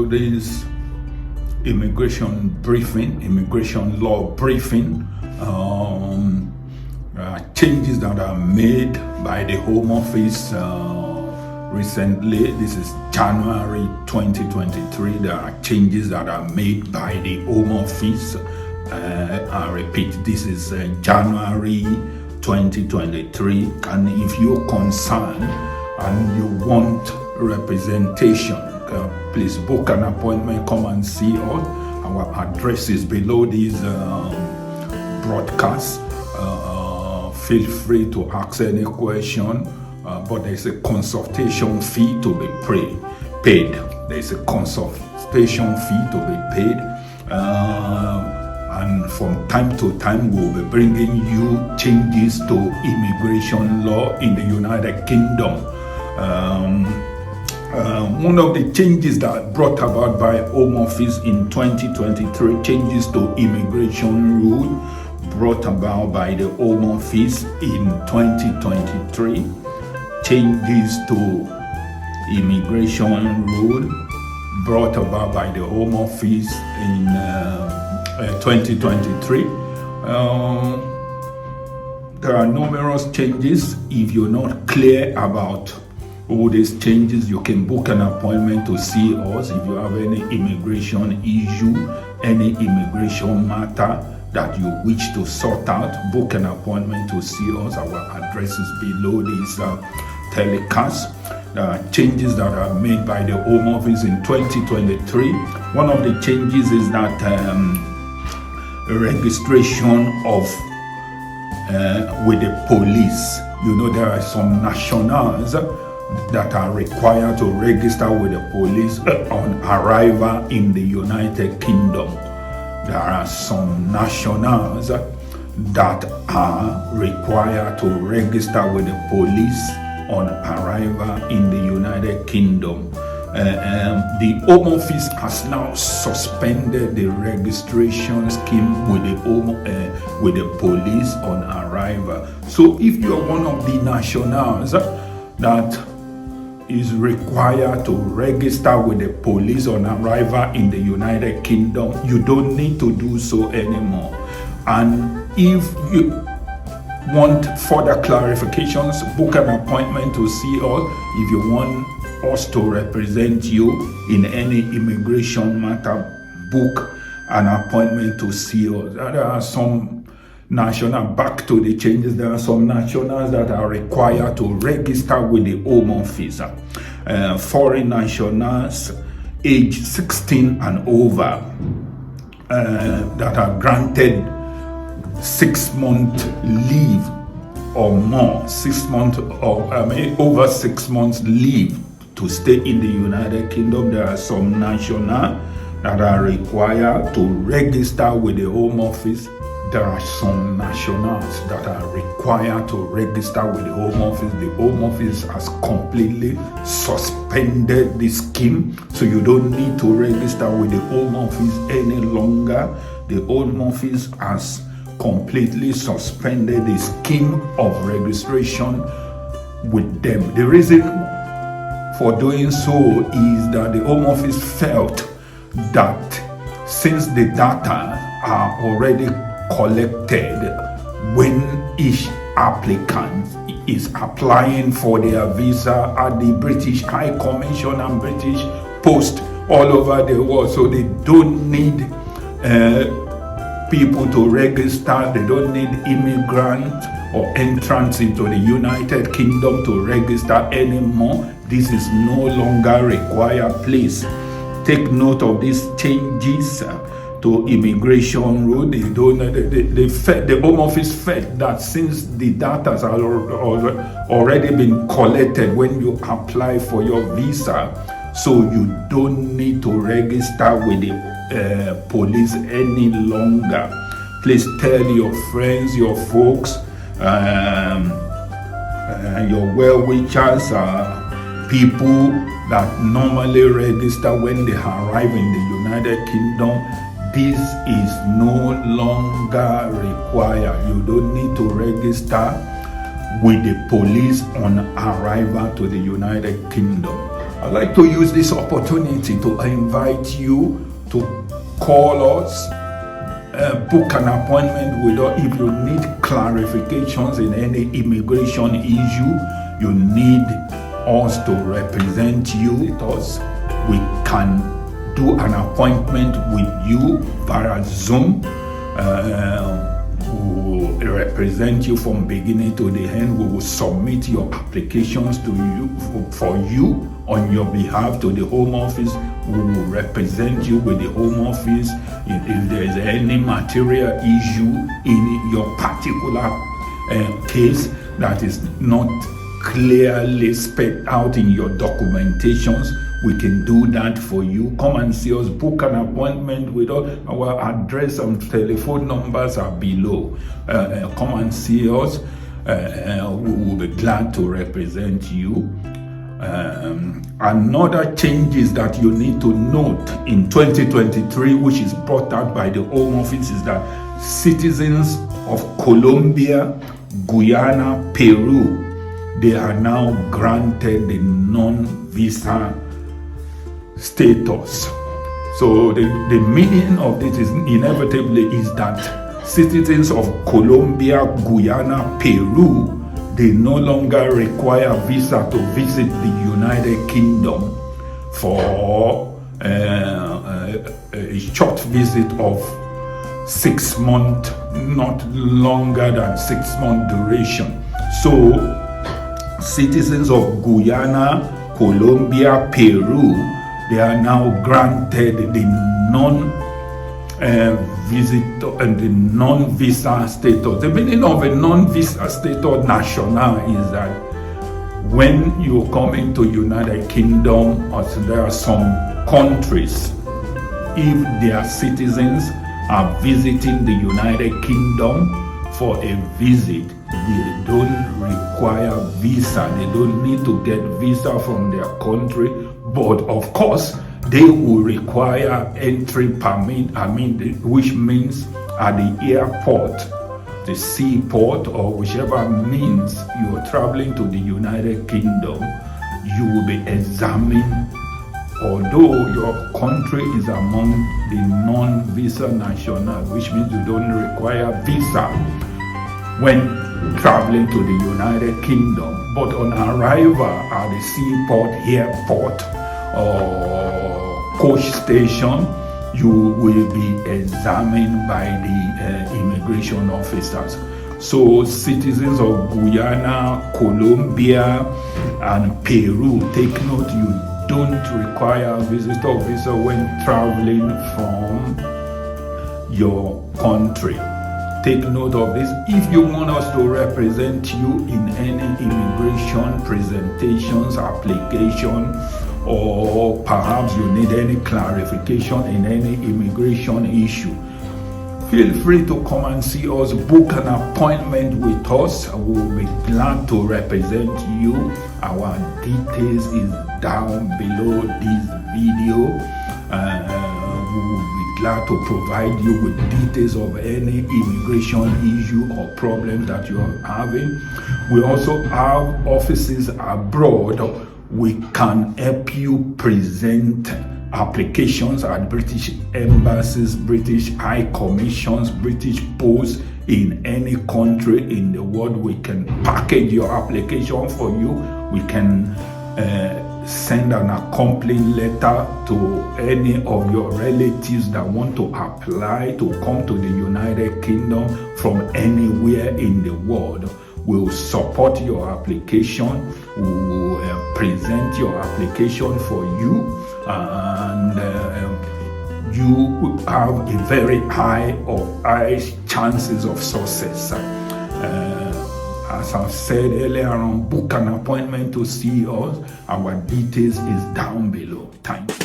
today's immigration law briefing. Changes that are made by the Home Office recently. This is January 2023. There are changes that are made by the Home Office. I repeat, this is January 2023. And if you're concerned and you want representation, please book an appointment, come and see us. Our address is below these broadcasts. Feel free to ask any question, but there's a consultation fee to be paid. There's a consultation fee to be paid. And from time to time, we'll be bringing you changes to immigration law in the United Kingdom. One of the changes that brought about by Home Office in 2023, changes to immigration rule brought about by the Home Office in 2023, changes to immigration rule brought about by the Home Office in 2023. There are numerous changes. If you're not clear about all these changes, you can book an appointment to see us. If you have any immigration issue, any immigration matter that you wish to sort out, book an appointment to see us. Our address is below this telecast. Changes that are made by the Home Office in 2023. One of the changes is that registration of with the police. You know, there are some nationals that are required to register with the police on arrival in the United Kingdom. There are some nationals that are required to register with the police on arrival in the United Kingdom. The Home Office has now suspended the registration scheme with the police on arrival. So if you are one of the nationals that is required to register with the police on arrival in the United Kingdom, you don't need to do so anymore. And if you want further clarifications, book an appointment to see us. If you want us to represent you in any immigration matter, book an appointment to see us. There are some back to the changes, there are some nationals that are required to register with the Home Office. Foreign nationals age 16 and over that are granted 6 month leave or more, 6 months or over 6 months leave to stay in the United Kingdom. There are some nationals that are required to register with the Home Office. There are some nationals that are required to register with the Home Office. The Home Office has completely suspended the scheme, so you don't need to register with the Home Office any longer. The Home Office has completely suspended the scheme of registration with them. The reason for doing so is that the Home Office felt that since the data are already collected when each applicant is applying for their visa at the British High Commission and British Post all over the world, so they don't need people to register. They don't need immigrants or entrants into the United Kingdom to register anymore. This is no longer required. Please take note of these changes to immigration rule. The Home Office felt that since the data has already been collected when you apply for your visa, so you don't need to register with the police any longer. Please tell your friends, your folks, your well-wishers, people that normally register when they arrive in the United Kingdom. This is no longer required. You don't need to register with the police on arrival to the United Kingdom. I'd like to use this opportunity to invite you to call us, book an appointment with us. If you need clarifications in any immigration issue, you need us to represent you with us. We can do an appointment with you via Zoom. We will represent you from beginning to the end. We will submit your applications to you for you on your behalf to the Home Office. We will represent you with the Home Office. If there is any material issue in your particular case that is not clearly spelled out in your documentations, we can do that for you. Come and see us, book an appointment with us. Our address and telephone numbers are below. Come and see us. We will be glad to represent you. Another changes that you need to note in 2023, which is brought out by the Home Office, is that citizens of Colombia, Guyana, Peru, they are now granted the non-visa status. So the meaning of this is inevitably is that citizens of Colombia, Guyana, Peru, they no longer require visa to visit the United Kingdom for a short visit of 6 months, not longer than 6 month duration. So citizens of Guyana, Colombia, Peru, they are now granted the non-visitor and the non-visa status. The meaning of a non-visa status national is that when you come into United Kingdom, or there are some countries, if their citizens are visiting the United Kingdom for a visit, they don't require visa. They don't need to get visa from their country. But of course, they will require entry permit, which means at the airport, the seaport, or whichever means you are traveling to the United Kingdom, you will be examined. Although your country is among the non-visa national, which means you don't require visa when traveling to the United Kingdom, but on arrival at the seaport, airport, or coach station, you will be examined by the immigration officers. So citizens of Guyana, Colombia, and Peru, take note, you don't require a visitor visa when traveling from your country. Take note of this. If you want us to represent you in any immigration presentations, application, or perhaps you need any clarification in any immigration issue, feel free to come and see us, book an appointment with us. We will be glad to represent you. Our details is down below this video. We will be glad to provide you with details of any immigration issue or problem that you are having. We also have offices abroad. We can help you present applications at British embassies, British high commissions, British posts in any country in the world. We can package your application for you. We can send an accompanying letter to any of your relatives that want to apply to come to the United Kingdom from anywhere in the world. We'll support your application. We will present your application for you, and you have a very high chances of success. As I've said earlier on, book an appointment to see us. Our details is down below. Thank you.